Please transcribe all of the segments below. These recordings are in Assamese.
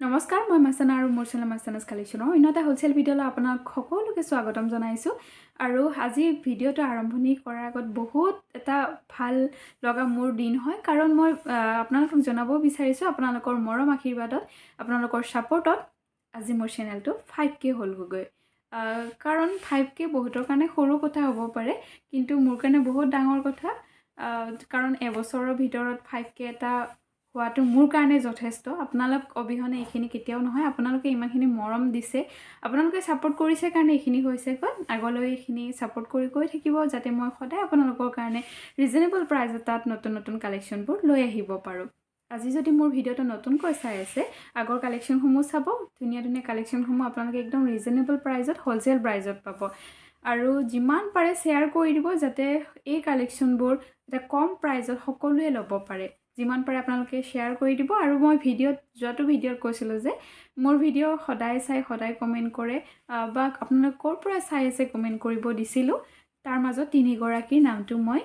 নমস্কাৰ মই মাছানা আৰু মোৰ চেনেল মাছানাছ কালেকশ্যনৰ অন্য এটা হোলচেল ভিডিঅ'লৈ আপোনাক সকলোকে স্বাগতম জনাইছোঁ আৰু আজি ভিডিঅ'টো আৰম্ভণি কৰাৰ আগত বহুত এটা ভাল লগা মোৰ দিন হয় কাৰণ মই আপোনালোকক জনাব বিচাৰিছোঁ আপোনালোকৰ মৰম আশীৰ্বাদত আপোনালোকৰ ছাপোৰ্টত আজি মোৰ চেনেলটো 5K হ'লগৈ কাৰণ 5K বহুতৰ কাৰণে সৰু কথা হ'ব পাৰে কিন্তু মোৰ কাৰণে বহুত ডাঙৰ কথা কাৰণ এবছৰৰ ভিতৰত 5K এটা হোৱাটো মোৰ কাৰণে যথেষ্ট আপোনালোক অবিহনে এইখিনি কেতিয়াও নহয় আপোনালোকে ইমানখিনি মৰম দিছে আপোনালোকে ছাপোৰ্ট কৰিছে কাৰণে এইখিনি হৈছে আগলৈ এইখিনি ছাপোৰ্ট কৰি গৈ থাকিব যাতে মই সদায় আপোনালোকৰ কাৰণে ৰিজনেবল প্ৰাইচ এটাত নতুন নতুন কালেকশ্যনবোৰ লৈ আহিব পাৰোঁ আজি যদি মোৰ ভিডিঅ'টো নতুনকৈ চাই আছে আগৰ কালেকশ্যনসমূহ চাব ধুনীয়া ধুনীয়া কালেকশ্যনসমূহ আপোনালোকে একদম ৰিজনেবল প্ৰাইচত হোলচেল প্ৰাইচত পাব আৰু যিমান পাৰে শ্বেয়াৰ কৰি দিব যাতে এই কালেকশ্যনবোৰ এটা কম প্ৰাইচত সকলোৱে ল'ব পাৰে যিমান পাৰে আপোনালোকে শ্বেয়াৰ কৰি দিব আৰু মই যোৱাটো ভিডিঅ'ত কৈছিলোঁ যে মোৰ ভিডিঅ' সদায় চাই সদায় কমেণ্ট কৰে বা আপোনালোকে ক'ৰ পৰা চাই আছে কমেণ্ট কৰিব দিছিলোঁ তাৰ মাজত তিনিগৰাকীৰ নামটো মই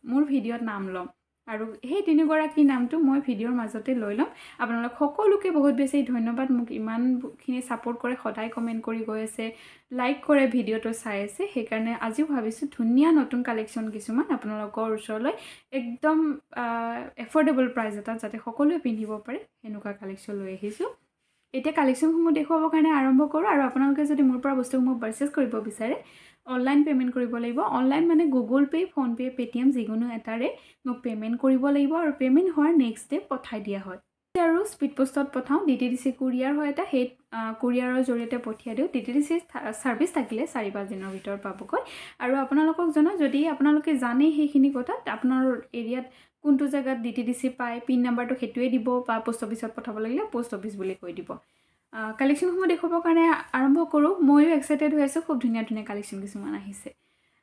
মোৰ ভিডিঅ'ত নাম ল'ম আৰু সেই তিনিগৰাকীৰ নামটো মই ভিডিঅ'ৰ মাজতে লৈ ল'ম আপোনালোক সকলোকে বহুত বেছি ধন্যবাদ মোক ইমানখিনি ছাপোৰ্ট কৰে সদায় কমেণ্ট কৰি গৈ আছে লাইক কৰে ভিডিঅ'টো চাই আছে সেইকাৰণে আজিও ভাবিছোঁ ধুনীয়া নতুন কালেকশ্যন কিছুমান আপোনালোকৰ ওচৰলৈ একদম এফৰ্ডেবল প্ৰাইচ এটাত যাতে সকলোৱে পিন্ধিব পাৰে সেনেকুৱা কালেকশ্যন লৈ আহিছোঁ এতিয়া কালেকশ্যনসমূহ দেখুৱাবৰ কাৰণে আৰম্ভ কৰোঁ আৰু আপোনালোকে যদি মোৰ পৰা বস্তুসমূহ পাৰ্চেছ কৰিব বিচাৰে অনলাইন পে'মেণ্ট কৰিব লাগিব অনলাইন মানে গুগল পে' ফোনপে' পে'টিএম যিকোনো এটাৰে মোক পে'মেণ্ট কৰিব লাগিব আৰু পে'মেণ্ট হোৱাৰ নেক্সট ডে পঠাই দিয়া হয় আৰু স্পীড পোষ্টত পঠাওঁ DTDC কুৰিয়াৰ হয় এটা সেই কুৰিয়াৰৰ জৰিয়তে পঠিয়াই দিওঁ DTDC ছাৰ্ভিচ থাকিলে 4-5 দিনৰ ভিতৰত পাবগৈ আৰু আপোনালোকক জনাওঁ যদি আপোনালোকে জানে সেইখিনি কথা আপোনাৰ এৰিয়াত কোনটো জেগাত DTDC পায় পিন নাম্বাৰটো সেইটোৱে দিব বা পোষ্ট অফিচত পঠাব লাগিলে পোষ্ট অফিচ বুলি কৈ দিব কালেকশ্যনসমূহ দেখুৱাবৰ কাৰণে আৰম্ভ কৰোঁ ময়ো এক্সাইটেড হৈ আছোঁ খুব ধুনীয়া ধুনীয়া কালেকশ্যন কিছুমান আহিছে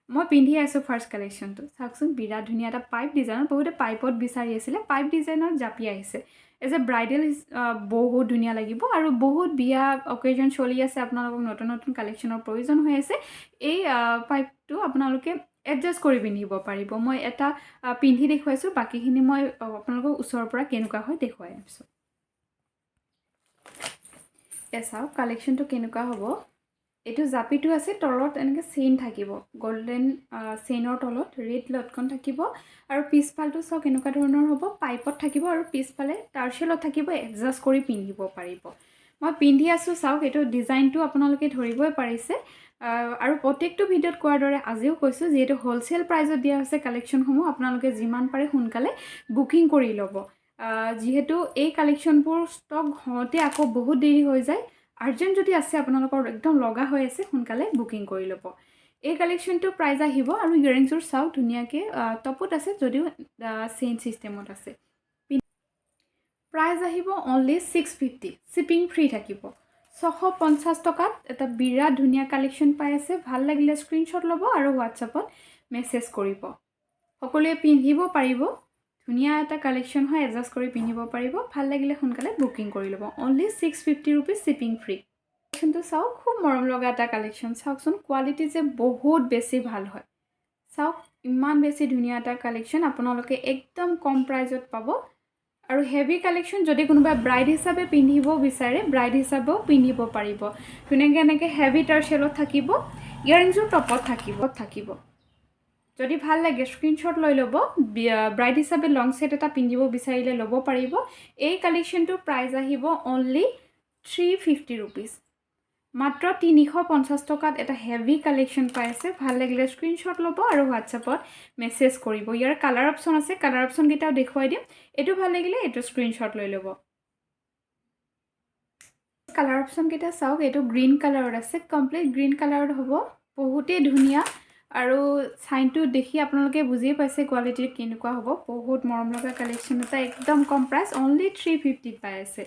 মই পিন্ধি আছোঁ ফাৰ্ষ্ট কালেকশ্যনটো চাওকচোন বিৰাট ধুনীয়া এটা পাইপ ডিজাইনত বহুতে পাইপত বিচাৰি আছিলে পাইপ ডিজাইনত জাপি আহিছে এজ এ ব্ৰাইডেল বহুত ধুনীয়া লাগিব আৰু বহুত বিয়া অকেজন চলি আছে আপোনালোকক নতুন নতুন কালেকশ্যনৰ প্ৰয়োজন হৈ আছে এই পাইপটো আপোনালোকে এডজাষ্ট কৰি পিন্ধিব পাৰিব মই এটা পিন্ধি দেখুৱাইছোঁ বাকীখিনি মই আপোনালোকক ওচৰৰ পৰা কেনেকুৱা হয় দেখুৱাই আছোঁ চাওক কালেকশ্যনটো কেনেকুৱা হ'ব এইটো জাপিটো আছে তলত এনেকৈ চেইন থাকিব গল্ডেন চেইনৰ তলত ৰেড লটকন থাকিব আৰু পিছফালটো চাওক এনেকুৱা ধৰণৰ হ'ব পাইপত থাকিব আৰু পিছফালে টাৰ্চেলত থাকিব এডজাষ্ট কৰি পিন্ধিব পাৰিব মই পিন্ধি আছোঁ চাওক এইটো ডিজাইনটো আপোনালোকে ধৰিবই পাৰিছে আৰু প্ৰত্যেকটো ভিডিঅ'ত কোৱাৰ দৰে আজিও কৈছোঁ যিহেতু হোলচেল প্ৰাইজত দিয়া হৈছে কালেকশ্যনসমূহ আপোনালোকে যিমান পাৰে সোনকালে বুকিং কৰি ল'ব যিহেতু এই কালেকশ্যনবোৰ ষ্টক হওঁতে আকৌ বহুত দেৰি হৈ যায় আৰ্জেণ্ট যদি আছে আপোনালোকৰ একদম লগা হৈ আছে সোনকালে বুকিং কৰি ল'ব এই কালেকশ্যনটো প্ৰাইজ আহিব আৰু ইয়েৰিংছবোৰ চাওক ধুনীয়াকৈ টপত আছে যদিও চেইন ছিষ্টেমত আছে প্ৰাইজ আহিব অনলি 650 শ্বিপিং ফ্ৰী থাকিব 650 টকাত এটা বিৰাট ধুনীয়া কালেকশ্যন পাই আছে ভাল লাগিলে স্ক্ৰীনশ্বট ল'ব আৰু হোৱাটছআপত মেছেজ কৰিব সকলোৱে পিন্ধিব পাৰিব ধুনীয়া এটা কালেকশ্যন হয় এডজাষ্ট কৰি পিন্ধিব পাৰিব ভাল লাগিলে সোনকালে বুকিং কৰি ল'ব অনলি 650 ৰুপিজ শ্বিপিং ফ্ৰী কালেকশ্যনটো চাওক খুব মৰম লগা এটা কালেকশ্যন চাওকচোন কোৱালিটি যে বহুত বেছি ভাল হয় চাওক ইমান বেছি ধুনীয়া এটা কালেকশ্যন আপোনালোকে একদম কম প্ৰাইজত পাব আৰু হেভি কালেকশ্যন যদি কোনোবা ব্ৰাইড হিচাপে পিন্ধিব বিচাৰে ব্ৰাইড হিচাপেও পিন্ধিব পাৰিব ধুনীয়াকৈ এনেকৈ হেভি টাৰ্চেলত থাকিব ইয়েৰিংছৰ টপত থাকিব যদি ভাল লাগে স্ক্ৰীনশ্বট লৈ ল'ব ব্ৰাইড হিচাপে লং ছেট এটা পিন্ধিব বিচাৰিলে ল'ব পাৰিব এই কালেকশ্যনটোৰ প্ৰাইচ আহিব অনলি 350 ৰুপিজ মাত্ৰ 350 টকাত এটা হেভি কালেকশ্যন পাই আছে ভাল লাগিলে স্ক্ৰীনশ্বট ল'ব আৰু হোৱাটছআপত মেছেজ কৰিব ইয়াৰ কালাৰ অপশ্যন আছে কালাৰ অপশ্যনকেইটাও দেখুৱাই দিম এইটো ভাল লাগিলে এইটো স্ক্ৰীনশ্বট লৈ ল'ব কালাৰ অপশ্যনকেইটা চাওক এইটো গ্ৰীণ কালাৰত আছে কমপ্লিট গ্ৰীণ কালাৰত হ'ব বহুতেই ধুনীয়া আৰু চাইনটো দেখি আপোনালোকে বুজিয়ে পাইছে কোৱালিটিৰ কেনেকুৱা হ'ব বহুত মৰম লগা কালেকশ্যন এটা একদম কম প্ৰাইচ অনলি 350 পাই আছে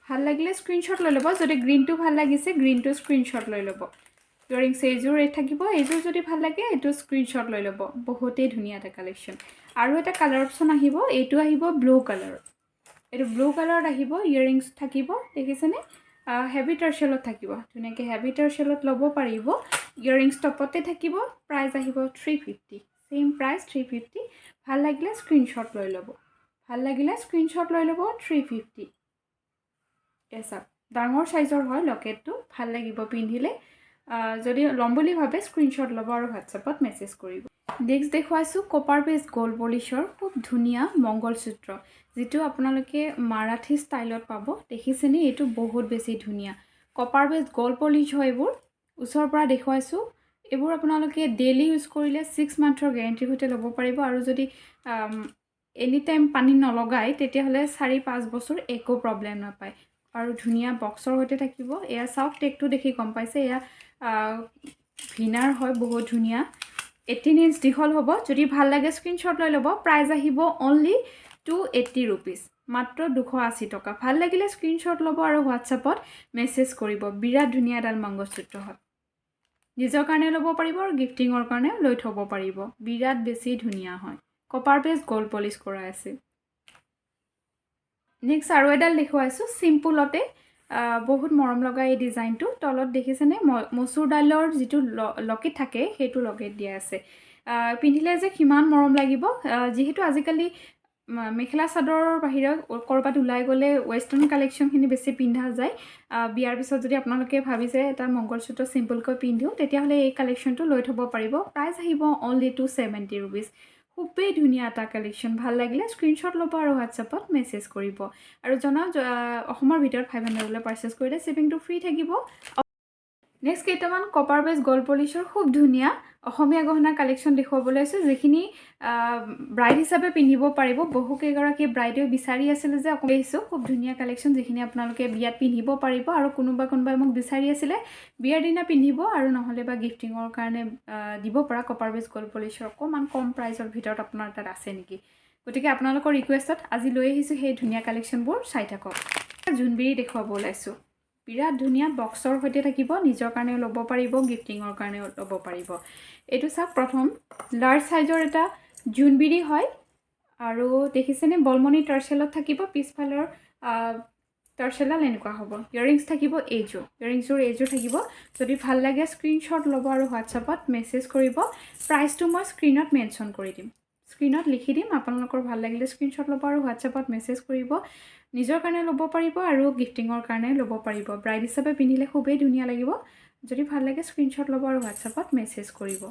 ভাল লাগিলে স্ক্ৰীনশ্বট লৈ ল'ব যদি গ্ৰীণটো ভাল লাগিছে গ্ৰীণটো স্ক্ৰীনশ্বট লৈ ল'ব ইয়েৰিংছ এইযোৰ থাকিব এইযোৰ যদি ভাল লাগে এইটো স্ক্ৰীনশ্বট লৈ ল'ব বহুতেই ধুনীয়া এটা কালেকশ্যন আৰু এটা কালাৰ অপশ্যন আহিব এইটো আহিব ব্লু কালাৰত এইটো ব্লু কালাৰত আহিব ইয়েৰিংছ থাকিব দেখিছেনে হেভি টাৰ্চেলত থাকিব ধুনীয়াকৈ হেভি টাৰ্চেলত ল'ব পাৰিব ইয়েৰিংছ টপতে থাকিব প্ৰাইচ আহিব 350 চেম প্ৰাইচ 350 ভাল লাগিলে স্ক্ৰীনশ্বট লৈ ল'ব 350 এছা ডাঙৰ সাইজৰ হয় লকেটটো ভাল লাগিব পিন্ধিলে যদি লম বুলি ভাবে স্ক্ৰিনশ্বট ল'ব আৰু হোৱাটছআপত মেছেজ কৰিব নেক্সট দেখুৱাইছো কপাৰ বেস গোল্ড পলিশৰ খুব ধুনীয়া মংগলসূত্ৰ যেটো আপোনালোকে মাৰাঠী ষ্টাইলত পাব দেখিছেনে এটো বহুত বেছি ধুনীয়া কপাৰ বেস গোল্ড পলিশ হয় এবোৰ উছৰ পৰা দেখুৱাইছো এবোৰ আপোনালোকে ডেইলি ইউজ কৰিলে 6 মান্থৰ গ্যাৰান্টি হতে ল'ব পাৰিব আৰু যদি এনি টাইম পানী নলগাই তেতিয়া হলে 4-5 বছৰ একো প্ৰবলেম নাপায় আৰু ধুনীয়া বক্সৰ হতে থাকিব এয়া সাউথ টেকটো দেখি গম পাইছে এয়া ভিনাৰ হয় বহুত ধুনীয়া 18 ইঞ্চ দীঘল হ'ব যদি ভাল লাগে স্ক্ৰিনশ্বট লৈ ল'ব প্ৰাইস আহিব অনলি 280 rupees মাত্ৰ 280 টকা ভাল লাগিলে স্ক্ৰিনশ্বট ল'ব আৰু হোৱাটছআপত মেছেজ কৰিব বিৰাট ধুনীয়া ডাল মংগলসূত্ৰ হয় নিজৰ কাৰণে ল'ব পাৰিব আৰু গিফটিংৰ কাৰণে লৈ থব পাৰিব বিৰাট বেছি ধুনীয়া হয় কপাৰ বেস গোল্ড পলিশ কৰা আছে নেক্সট আৰু এডাল দেখুৱাইছো সিম্পলতে বহুত মৰম লগা এই ডিজাইনটো তলত দেখিছেনে মসুৰ ডালৰ যেটো লকেট থাকে হেতু লকেট দিয়া আছে পিন্ধিলে যে কিমান মৰম লাগিব যেহেতু আজিকালি মেখেলা চাদৰৰ বাহিৰে কৰবাত উলাই গলে ওয়েস্টাৰ্ন কালেকশনখিনি বেছি পিন্ধা যায় বিয়াৰ পিছত যদি আপোনালোকে ভাবিছে এটা মংগলসূত্ৰ সিম্পলকৈ পিন্ধো তেতিয়া হলে এই কালেকশনটো লৈ থব পাৰিব প্ৰাইস আহিব অনলি 270 rupees খুবেই ধুনীয়া এটা কালেকশন ভাল লাগিলে স্ক্ৰিনশ্বট ল'ব আৰু হোৱাটছআপত মেছেজ কৰিব আৰু জনাও অসমৰ ভিতৰত 500 লৈ পাৰচেজ কৰিলে শিপিংটো ফ্ৰী থাকিব নেক্সট কেইটামান কপাৰ বেস গোল্ড পলিশৰ খুব ধুনীয়া অসমীয়া গহনা কালেকশন দেখুৱাবলৈ আছে যেখিনি ব্ৰাইড হিচাপে পিন্ধিব পাৰিব বহু কেইগৰাকী ব্ৰাইডে বিচাৰি আছিল যে অকমাইছো খুব ধুনীয়া কালেকশন যেখিনি আপোনালোকে বিয়াত পিন্ধিব পাৰিব আৰু কোনোবাই মোক বিচাৰি আছিল বিয়াৰ দিনা পিন্ধিব আৰু নহলে বা গিফটিংৰ কাৰণে দিব পৰা কপাৰ বেস গোল্ড পলিশৰ অকমান কম প্ৰাইসৰ ভিতৰত আপোনাৰ তাত আছে নেকি গতিকে আপোনালোকৰ ৰিকুৱেষ্টত আজি লৈ আহিছো সেই ধুনীয়া কালেকশনবোৰ চাই থাকক জুনবিৰি দেখুৱাব ওলাইছো বিৰাট ধুনীয়া বক্সৰ হৈতে থাকিব নিজৰ কাৰণে ল'ব পাৰিব গিফটিংৰ কাৰণে ল'ব পাৰিব এটো চাক প্ৰথম লাৰ্জ সাইজৰ এটা জুনবিৰি হয় আৰু দেখিছেনে বলমনি টাৰ্চেলত থাকিব পিছফালৰ টাৰ্চেলাল এনেকুৱা হ'ব ইয়াৰিংছ থাকিব ইয়াৰিংছৰ এজো থাকিব যদি ভাল লাগে স্ক্ৰিনশ্বট ল'ব আৰু হোৱাটছআপত মেছেজ কৰিব প্ৰাইসটো মই স্ক্ৰিনত মেনশন কৰি দিম স্ক্ৰিনত লিখি দিম আপোনালোকৰ ভাল লাগিলে স্ক্ৰিনশ্বট ল'ব আৰু হোৱাটছআপত মেছেজ কৰিব নিজৰ কাৰণে ল'ব পাৰিব আৰু গিফটিংৰ কাৰণে ল'ব পাৰিব ব্ৰাইড হিচাপে পিন্ধিলে খুবেই ধুনীয়া লাগিব যদি ভাল লাগে স্ক্ৰিনশ্বট ল'ব আৰু হোৱাটছআপত মেছেজ কৰিব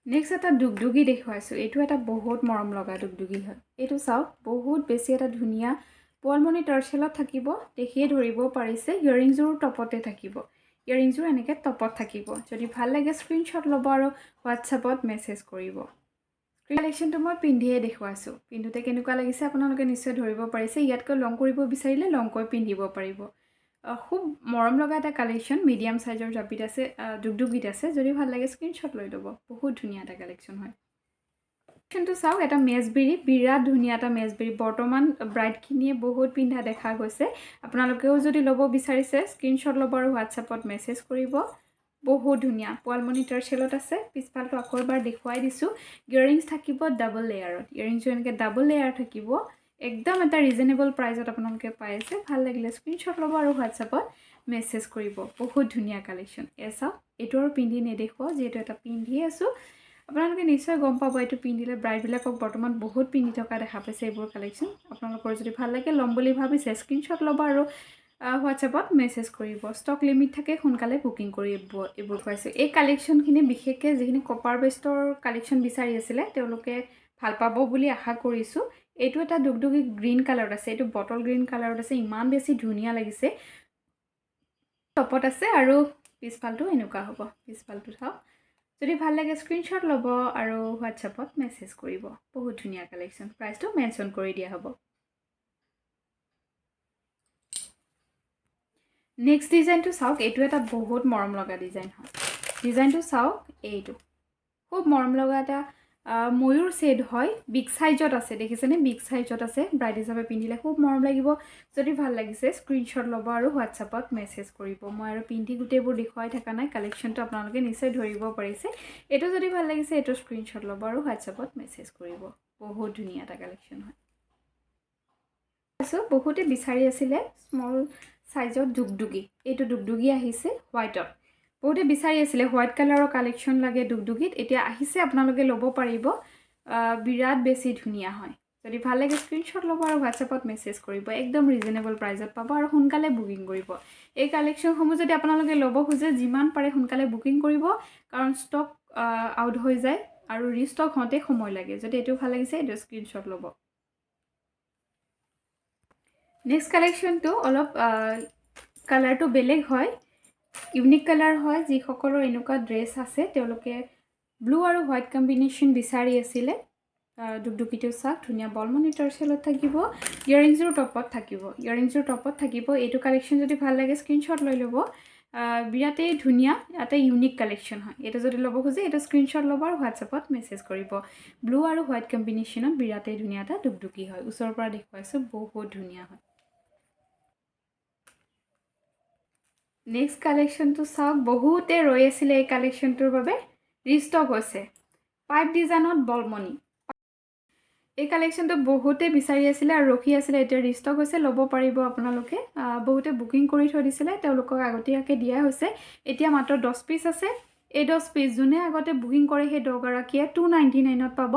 নেক্সট এটা দুগদুগি দেখুৱাইছো এটো এটা বহুত মৰম লগা দুগদুগি হয় এটো চাওক বহুত বেছি এটা ধুনীয়া পোৱালমনি টাৰ্চেলত থাকিব দেখিয়ে ধৰিব পাৰিছে ইয়াৰিংছৰ টপতে থাকিব ইয়াৰিংছৰ এনেকে টপত থাকিব যদি ভাল লাগে স্ক্ৰিনশ্বট ল'ব আৰু হোৱাটছআপত মেছেজ কৰিব কালেকশনটো মই পিন্ধিয়ে দেখুৱাইছো পিন্ধুতে কেনেকুৱা লাগিছে আপোনালোকে নিশ্চয় ধৰিব পাৰিছে ইয়াতকৈ লং কৰিব বিচাৰিলে লংকৈ পিন্ধিব পাৰিব খুব মৰম লগা এটা কালেকশন মিডিয়াম সাইজৰ জাপিত আছে দুগদুগিত আছে যদি ভাল লাগে স্ক্ৰিনশ্বট লৈ ল'ব বহুত ধুনীয়া এটা কালেকশন হয় কিন্তু চাওক এটা মেজবিৰি বিৰাট ধুনীয়া এটা মেজবিৰি বৰ্তমান ব্ৰাইড খিনিয়ে বহুত পিন্ধা দেখা গৈছে আপোনালোকেও যদি ল'ব বিচাৰিছে স্ক্ৰিনশ্বট ল'ব আৰু হোৱাটছআপত মেছেজ কৰিব বহুত ধুনীয়া পোৱালমনি টাৰ্চেলত আছে পিছফালটো আকৌ এবাৰ দেখুৱাই দিছো ইয়াৰিংছ থাকিব ডাবল লেয়াৰত ইয়াৰিংছ এনেকে ডাবল লেয়াৰ থাকিব একদম এটা ৰিজনেবল প্ৰাইসত আপোনালোকে পাই আছে ভাল লাগিলে স্ক্ৰিনশ্বট ল'ব আৰু হোৱাটছআপত মেছেজ কৰিব বহুত ধুনীয়া কালেকশন এছা এটো আৰু পিন্ধি নেদেখুৱা যেটো এটা পিন্ধি আছো আপোনালোকে নিশ্চয় গম পাব এটো পিন্ধিলে ব্ৰাইড বিলাকক বৰ্তমান বহুত পিন্ধি থকা দেখা পাইছে এইবোৰ কালেকশন আপোনালোকৰ যদি ভাল লাগে লম বুলি ভাবিছে স্ক্ৰিনশ্বট ল'ব আৰু হোৱাটছআপত মেছেজ কৰিব ষ্টক লিমিট থাকে সোনকালে বুকিং কৰিব এইবোৰ পাইছে এই কালেকশনখিনি বিশেষকৈ যিখিনি কপাৰ বেস্টৰ কালেকশন বিচাৰি আছিল তেওঁলোকে ভাল পাব বুলি আশা কৰিছো এটো এটা দুগদুগি গ্ৰীন কালাৰত আছে এটো বটল গ্ৰীন কালাৰত আছে ইমান বেছি ধুনীয়া লাগিছে টপত আছে আৰু পিছফালটো এনেকুৱা হ'ব পিছফালটো চাওক যদি ভাল লাগে স্ক্ৰিনশ্বট ল'ব আৰু হোৱাটছআপত মেছেজ কৰিব বহুত ধুনীয়া কালেকশন প্ৰাইসটো মেনশন কৰি দিয়া হ'ব নেক্সট ডিজাইনটো চাওক এটো এটা বহুত মৰম লগা ডিজাইন হয় ডিজাইনটো চাওক এইটো খুব মৰম লগা এটা ময়ূৰ শেড হয় বিগ সাইজত আছে দেখিছেনে বিগ সাইজত আছে ব্ৰাইড হিচাপে পিন্ধিলে খুব মৰম লাগিব যদি ভাল লাগিছে স্ক্ৰিনশ্বট ল'ব আৰু হোৱাটছআপত মেছেজ কৰিব মই আৰু পিন্ধি গুটেবোৰ দেখুৱাই থকা নাই কালেকশনটো আপোনালোকে নিশ্চয় ধৰিব পাৰিছে এটো যদি ভাল লাগিছে এটো স্ক্ৰিনশ্বট ল'ব আৰু হোৱাটছআপত মেছেজ কৰিব বহুত ধুনীয়া এটা কালেকশন হয় বহুতে বিচাৰি আছিল স্মল সাইজত দুগদুগি এটো দুগদুগি আহিছে হোৱাইটত বহুতে বিচাৰি আছিল হোৱাইট কালাৰৰ কালেকশন লাগে দুগদুগিত এতিয়া আহিছে আপোনালোকে ল'ব পাৰিব বিৰাট বেছি ধুনীয়া হয় যদি ভাল লাগে স্ক্ৰীনশ্বট ল'ব আৰু হোৱাটছএপত মেছেজ কৰিব একদম ৰিজনেবল প্ৰাইজত পাব আৰু সোনকালে বুকিং কৰিব এই কালেকশ্যনসমূহ যদি আপোনালোকে ল'ব খোজে যিমান পাৰে সোনকালে বুকিং কৰিব কাৰণ ষ্টক আউট হৈ যায় আৰু ৰিষ্টক হওঁতে সময় লাগে যদি এইটো ভাল লাগিছে এইটো স্ক্ৰীনশ্বট ল'ব নেক্সট কালেকশ্যনটো অলপ কালাৰটো বেলেগ হয় ইউনিক কালাৰ হয় যিসকলৰ এনেকুৱা ড্ৰেছ আছে তেওঁলোকে ব্লু আৰু হোৱাইট কম্বিনেশ্যন বিচাৰি আছিলে ডুগডুগিটো চাওক ধুনীয়া বলমনি টৰ্চেলত থাকিব ইয়াৰিংছৰ টপত থাকিব এইটো কালেকশ্যন যদি ভাল লাগে স্ক্ৰীনশ্বট লৈ ল'ব বিৰাটেই ধুনীয়া এটা ইউনিক কালেকশ্যন হয় এইটো যদি ল'ব খোজে এইটো স্ক্ৰীনশ্বট ল'ব আৰু হোৱাটছএপত মেছেজ কৰিব ব্লু আৰু হোৱাইট কম্বিনেশ্যনত বিৰাটেই ধুনীয়া এটা ডুগডুগি হয় ওচৰৰ পৰা দেখুৱাইছোঁ বহুত ধুনীয়া হয় নেক্সট কালেকশ্যনটো চাওক বহুতে ৰৈ আছিলে এই কালেকশ্যনটোৰ বাবে ৰিষ্টক হৈছে পাইপ ডিজাইনত বলমনি এই কালেকশ্যনটো বহুতে বিচাৰি আছিলে আৰু ৰখি আছিলে এতিয়া ৰিষ্টক হৈছে ল'ব পাৰিব আপোনালোকে বহুতে বুকিং কৰি থৈ দিছিলে তেওঁলোকক আগতীয়াকৈ দিয়া হৈছে এতিয়া মাত্ৰ 10 পিচ আছে এই 10 পিচ যোনে আগতে বুকিং কৰে সেই 10 গৰাকীয়ে 299ত পাব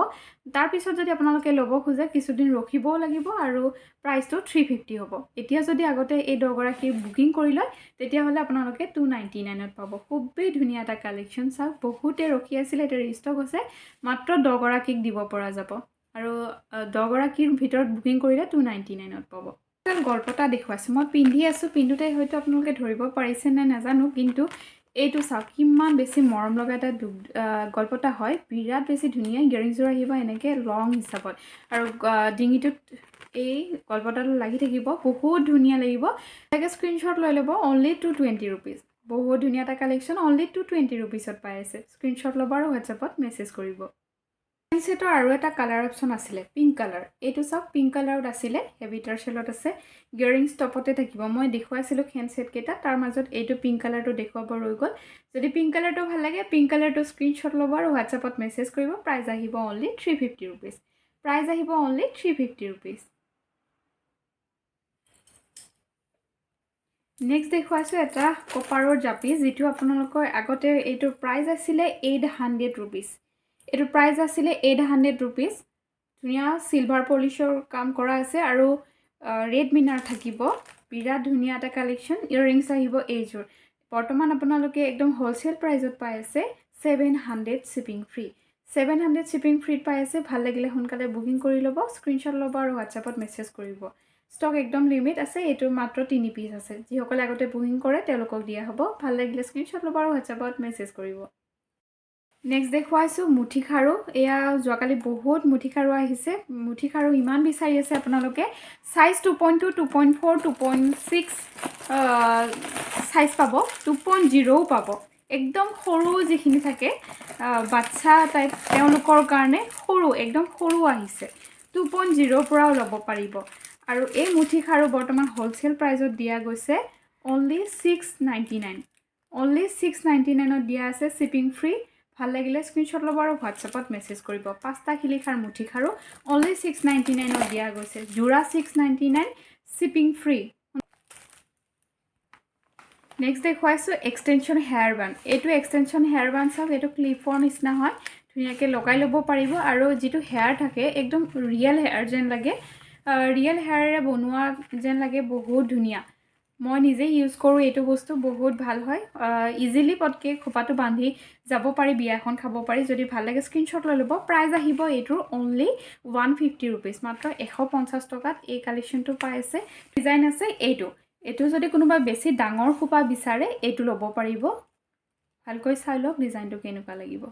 তাৰপিছত যদি আপোনালোকে ল'ব খোজে কিছুদিন ৰখিবও লাগিব আৰু প্ৰাইচটো 350 হ'ব এতিয়া যদি আগতে এই 10 গৰাকী বুকিং কৰি লয় তেতিয়াহ'লে আপোনালোকে 299ত পাব খুবেই ধুনীয়া এটা কালেকশ্যন চাওক বহুতে ৰখি আছিলে এতিয়া ৰিষ্টক হৈছে মাত্ৰ 10 গৰাকীক দিব পৰা যাব আৰু 10 গৰাকীৰ ভিতৰত বুকিং কৰিলে 299ত পাব গল্পটা দেখুৱাইছোঁ মই পিন্ধি আছোঁ পিন্ধোতে হয়তো আপোনালোকে ধৰিব পাৰিছে নে নাজানো কিন্তু এইটো চাওক কিমান বেছি মৰম লগা এটা গল্পটা হয় বিৰাট বেছি ধুনীয়া ইয়াৰিংছৰ আহিব এনেকৈ লং হিচাপত আৰু ডিঙিটোত এই গল্পটাটো লাগি থাকিব বহুত ধুনীয়া লাগিব তাকে স্ক্ৰীনশ্বট লৈ ল'ব অনলি 220 ৰুপিজ বহুত ধুনীয়া এটা কালেকশ্যন অনলি 220 ৰুপিজত পাই আছে স্ক্ৰীনশ্বট ল'ব আৰু হোৱাটছএপত মেছেজ কৰিব সেটৰ আৰু এটা কালাৰ অপশ্যন আছিলে পিংক কালাৰ এইটো চাওক পিংক কালাৰত আছিলে হেভি টাৰ্চেলত আছে ইয়াৰিংছ টপতে থাকিব মই দেখুৱাইছিলোঁ হেণ্ড ছেটকেইটা তাৰ মাজত এইটো পিংক কালাৰটো দেখুৱাব ৰৈ গ'ল যদি পিংক কালাৰটো ভাল লাগে পিংক কালাৰটো স্ক্ৰীনশ্বট ল'ব আৰু হোৱাটছএপত মেছেজ কৰিব প্ৰাইচ আহিব অনলি 350 ৰুপিজ প্ৰাইচ আহিব অনলি 350 ৰুপিজ নেক্সট দেখুৱাইছোঁ এটা কপাৰৰ জাপি যিটো আপোনালোকৰ আগতে এইটোৰ প্ৰাইচ আছিলে 800 ৰুপিজ এইটো প্ৰাইচ আছিলে 800 ৰুপিজ ধুনীয়া চিলভাৰ পলিচৰ কাম কৰা আছে আৰু ৰেড মিনাৰ থাকিব বিৰাট ধুনীয়া এটা কালেকশ্যন ইয়াৰিংছ আহিব এইযোৰ বৰ্তমান আপোনালোকে একদম হোলচেল প্ৰাইজত পাই আছে 700 শ্বিপিং ফ্ৰী 700 শ্বিপিং ফ্ৰীত পাই আছে ভাল লাগিলে সোনকালে বুকিং কৰি ল'ব স্ক্ৰীনশ্বট ল'ব আৰু হোৱাটছএপত মেছেজ কৰিব ষ্টক একদম লিমিট আছে এইটো মাত্ৰ 3 পিচ আছে যিসকলে আগতে বুকিং কৰে তেওঁলোকক দিয়া হ'ব ভাল লাগিলে স্ক্ৰীনশ্বট ল'ব আৰু হোৱাটছএপত মেছেজ কৰিব নেক্সট দেখুৱাইছোঁ মুঠি খাৰু এয়া যোৱাকালি বহুত মুঠি খাৰু আহিছে মুঠি খাৰু ইমান বিচাৰি আছে আপোনালোকে সাইজ 2.2 2.4 2.6 সাইজ পাব 2.0ও পাব একদম সৰু যিখিনি থাকে বাচ্চা টাইপ তেওঁলোকৰ কাৰণে সৰু একদম সৰু আহিছে 2.0 পৰাও ল'ব পাৰিব আৰু এই মুঠি খাৰু বৰ্তমান হোলচেল প্ৰাইজত দিয়া গৈছে অনলি 699ত দিয়া আছে শ্বিপিং ফ্ৰী ভাল লাগিলে স্ক্ৰীনশ্বট ল'ব আৰু হোৱাটছএপত মেছেজ কৰিব 5টা খিলিখাৰ মুঠি খাৰু অনলি 699ত দিয়া গৈছে জোৰা 699 শ্বিপিং ফ্ৰী নেক্সট দেখুৱাইছোঁ এক্সটেনশ্যন হেয়াৰ বান এইটো এক্সটেনশ্যন হেয়াৰ বান চাওক এইটো ক্লিপৰ নিচিনা হয় ধুনীয়াকৈ লগাই ল'ব পাৰিব আৰু যিটো হেয়াৰ থাকে একদম ৰিয়েল হেয়াৰ যেন লাগে ৰিয়েল হেয়াৰেৰে বনোৱা যেন লাগে বহুত ধুনীয়া মই নিজে ইউজ কৰোঁ এইটো বস্তু বহুত ভাল হয় ইজিলি পটকে খোপাটো বান্ধি যাব পাৰি বিয়াখন খাব পাৰি যদি ভাল লাগে স্ক্ৰীনশ্বট লৈ ল'ব প্ৰাইচ আহিব এইটোৰ অনলি 150 ৰুপিজ মাত্ৰ 150 টকাত এই কালেকশ্যনটো পাই আছে ডিজাইন আছে এইটো যদি কোনোবা বেছি ডাঙৰ খোপা বিচাৰে এইটো ল'ব পাৰিব ভালকৈ চাই লওক ডিজাইনটো কেনেকুৱা লাগিব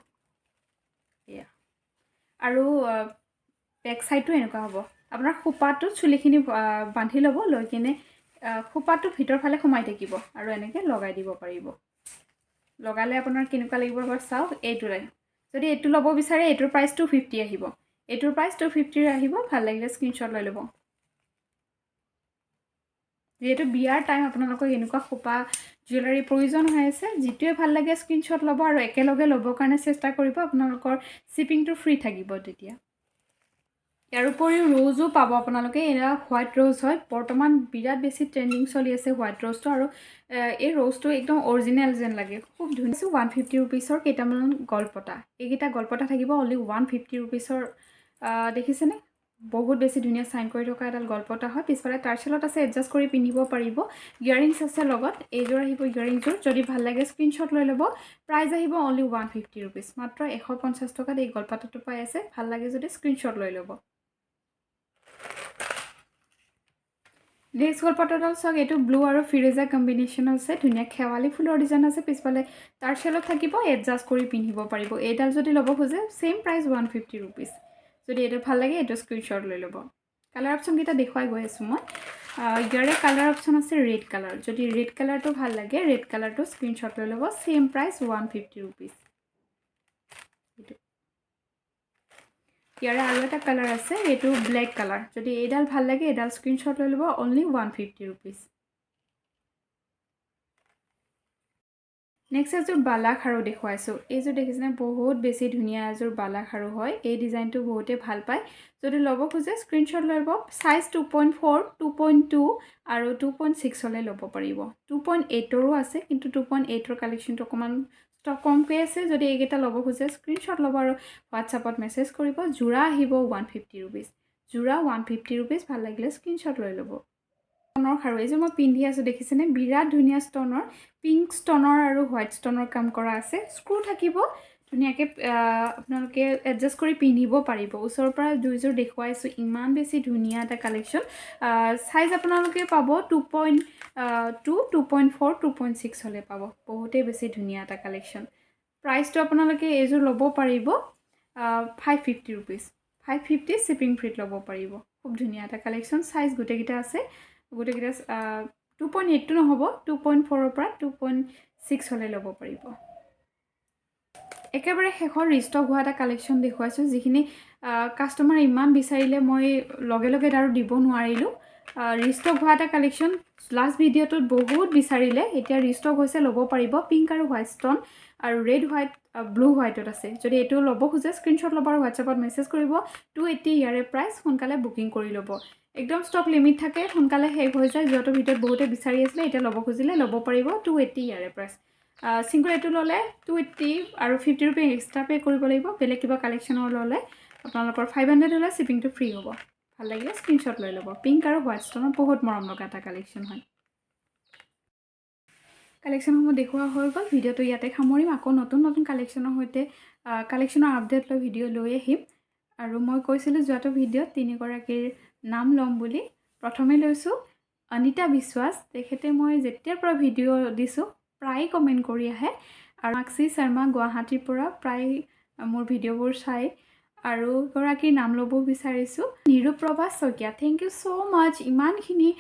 এয়া আৰু বেক সাইডটো এনেকুৱা হ'ব আপোনাৰ খোপাটো চুলিখিনি বান্ধি ল'ব লৈ কিনে খোপাটো ভিতৰ ফালে সোমাই থাকিব আৰু এনেকৈ লগাই দিব পাৰিব লগালে আপোনাৰ কেনেকুৱা লাগিব এবাৰ চাওক এইটোৰে যদি এইটো ল'ব বিচাৰে এইটোৰ প্ৰাইচ 250 আহিব এইটোৰ প্ৰাইচ 250 আহিব ভাল লাগিলে স্ক্ৰীনশ্বট লৈ ল'ব যেহেতু বিয়াৰ টাইম আপোনালোকক এনেকুৱা খোপা জুৱেলাৰী প্ৰয়োজন হৈ আছে যিটোৱে ভাল লাগে স্ক্ৰীনশ্বট ল'ব আৰু একেলগে ল'বৰ কাৰণে চেষ্টা কৰিব আপোনালোকৰ শ্বিপিংটো ফ্ৰী থাকিব তেতিয়া ইয়াৰ উপৰিও ৰ'জো পাব আপোনালোকে এয়া হোৱাইট ৰ'জ হয় বৰ্তমান বিৰাট বেছি ট্ৰেণ্ডিং চলি আছে হোৱাইট ৰ'জটো আৰু এই ৰ'জটো একদম অৰিজিনেল যেন লাগে খুব ধুনীয়া 150 ৰুপিছৰ কেইটামান গলপতা এইকেইটা গলপতা থাকিব অনলি 150 ৰুপিছৰ দেখিছেনে বহুত বেছি ধুনীয়া চাইন কৰি থকা এডাল গলপতা হয় পিছফালে টাৰ্চেলত আছে এডজাষ্ট কৰি পিন্ধিব পাৰিব ইয়াৰিংছ আছে লগত এইযোৰ আহিব ইয়াৰিংযোৰ যদি ভাল লাগে স্ক্ৰীনশ্বট লৈ ল'ব প্ৰাইচ আহিব অনলি 150 ৰুপিছ মাত্ৰ 150 টকাত এই গলপতাটো পাই আছে ভাল লাগে যদি স্ক্ৰীনশ্বট লৈ ল'ব নেক্সট গলপতাডাল চাওক এইটো ব্লু আৰু ফিৰোজা কম্বিনেশ্যন আছে ধুনীয়া খেৱালি ফুলৰ ডিজাইন আছে পিছফালে টাৰ্চেলত থাকিব এডজাষ্ট কৰি পিন্ধিব পাৰিব এইডাল যদি ল'ব খোজে সেম প্ৰাইচ 150 ৰুপিছ যদি এইটো ভাল লাগে এইটো স্ক্ৰীনশ্বট লৈ ল'ব কালাৰ অপশ্যনকেইটা দেখুৱাই গৈ আছোঁ মই ইয়াৰে কালাৰ অপশ্যন আছে ৰেড কালাৰ যদি ৰেড কালাৰটো ভাল লাগে ৰেড কালাৰটো স্ক্ৰীনশ্বট লৈ ল'ব সেম প্ৰাইচ 150 ৰুপিছ ইয়াৰে আৰু এটা কালাৰ আছে এইটো ব্লেক কালাৰ যদি এইডাল ভাল লাগে এইডাল স্ক্ৰীনশ্বট লৈ ল'ব অনলি 150 ৰুপিছ নেক্সট এযোৰ বালা খাৰু দেখুৱাইছোঁ এইযোৰ দেখিছেনে বহুত বেছি ধুনীয়া এযোৰ বালা খাৰু হয় এই ডিজাইনটো বহুতে ভাল পায় যদি ল'ব খোজে স্ক্ৰীনশ্বট লৈ ল'ব সাইজ 2.4 2.2 আৰু 2.6 হলে ল'ব পাৰিব 2.8ৰো আছে কিন্তু 2.8ৰ কালেকশ্যনটো অকণমান ষ্টক কমকৈ আছে যদি এইকেইটা ল'ব খোজে স্ক্ৰীনশ্বট ল'ব আৰু হোৱাটছআপত মেছেজ কৰিব যোৰা আহিব 150 ৰুপিছ যোৰা 150 ৰুপিছ ভাল লাগিলে স্ক্ৰীনশ্বট লৈ ল'ব ষ্টনৰ খাৰু এইযোৰ মই পিন্ধি আছোঁ দেখিছেনে বিৰাট ধুনীয়া ষ্টনৰ পিংক ষ্টনৰ আৰু হোৱাইট ষ্টনৰ কাম কৰা আছে স্ক্ৰু থাকিব ধুনীয়াকৈ আপোনালোকে এডজাষ্ট কৰি পিন্ধিব পাৰিব ওচৰৰ পৰা দুইযোৰ দেখুৱাইছোঁ ইমান বেছি ধুনীয়া এটা কালেকশ্যন সাইজ আপোনালোকে পাব 2.2 2.4 2.6 হ'লে পাব বহুতেই বেছি ধুনীয়া এটা কালেকশ্যন প্ৰাইচটো আপোনালোকে এইযোৰ ল'ব পাৰিব 550 ৰুপিছ 550 শ্বিপিং ফ্ৰীত ল'ব পাৰিব খুব ধুনীয়া এটা কালেকশ্যন সাইজ গোটেইকেইটা আছে গোটেইকেইটা 2.8টো নহ'ব 2.4ৰ পৰা 2.6 হ'লে ল'ব পাৰিব একেবাৰে শেষৰ ৰিষ্টক হোৱা এটা কালেকশ্যন দেখুৱাইছোঁ যিখিনি কাষ্টমাৰ ইমান বিচাৰিলে মই লগে লগে আৰু দিব নোৱাৰিলোঁ ৰিষ্টক হোৱা এটা কালেকশ্যন লাষ্ট ভিডিঅ'টোত বহুত বিচাৰিলে এতিয়া ৰিষ্টক হৈছে ল'ব পাৰিব পিংক আৰু হোৱাইট ষ্টন আৰু ৰেড হোৱাইট ব্লু হোৱাইটত আছে যদি এইটো ল'ব খোজে স্ক্ৰীনশ্বট ল'ব আৰু হোৱাটছআপত মেছেজ কৰিব 280 ইয়াৰে প্ৰাইচ সোনকালে বুকিং কৰি ল'ব একদম ষ্টক লিমিট থাকে সোনকালে শেষ হৈ যায় যোৱাটো ভিডিঅ'ত বহুতে বিচাৰি আছিলে এতিয়া ল'ব খুজিলে ল'ব পাৰিব 280 ইয়াৰে প্ৰাইচ সিংগল এইটো ল'লে 280 আৰু 50 ৰুপি এক্সট্ৰা পে' কৰিব লাগিব বেলেগ কিবা কালেকশ্যনৰ ল'লে আপোনালোকৰ 500 হ'লে শ্বিপিংটো ফ্ৰী হ'ব ভাল লাগিলে স্ক্ৰীনশ্বট লৈ ল'ব পিংক আৰু হোৱাইট ষ্টনৰ বহুত মৰম লগা এটা কালেকশ্যন হয় কালেকশ্যনসমূহ দেখুওৱা হৈ গ'ল ভিডিঅ'টো ইয়াতে সামৰিম আকৌ নতুন নতুন কালেকশ্যনৰ সৈতে কালেকশ্যনৰ আপডেট লৈ ভিডিঅ' লৈ আহিম আৰু মই কৈছিলোঁ যোৱাটো ভিডিঅ'ত তিনিগৰাকীৰ নাম ল'ম বুলি প্ৰথমে লৈছোঁ অনিতা বিশ্বাস তেখেতে মই যেতিয়াৰ পৰা ভিডিঅ' দিছোঁ প্ৰায় কমেণ্ট কৰি আহে আৰু মাক্সি শৰ্মা গুৱাহাটীৰ পৰা প্ৰায় মোৰ ভিডিঅ'বোৰ চাই আৰু গৰাকীৰ নাম ল'ব বিচাৰিছোঁ Niruprabha Saikia thank you so' মাছ ইমানখিনি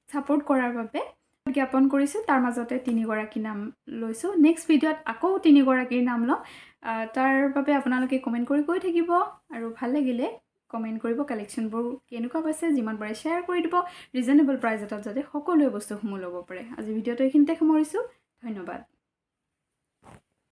ছাপোৰ্ট কৰাৰ বাবে জ্ঞাপন কৰিছোঁ তাৰ মাজতে তিনিগৰাকী নাম লৈছোঁ নেক্সট ভিডিঅ'ত আকৌ তিনিগৰাকীৰ নাম ল'ম তাৰ বাবে আপোনালোকে কমেণ্ট কৰি গৈ থাকিব আৰু ভাল লাগিলে কমেণ্ট কৰিব কালেকশ্যনবোৰ কেনেকুৱা পাইছে যিমান পাৰে শ্বেয়াৰ কৰি দিব ৰিজনেবল প্ৰাইচ এটাত যাতে সকলোৱে বস্তুসমূহ ল'ব পাৰে আজি ভিডিঅ'টো এইখিনিতে সামৰিছোঁ ধন্যবাদ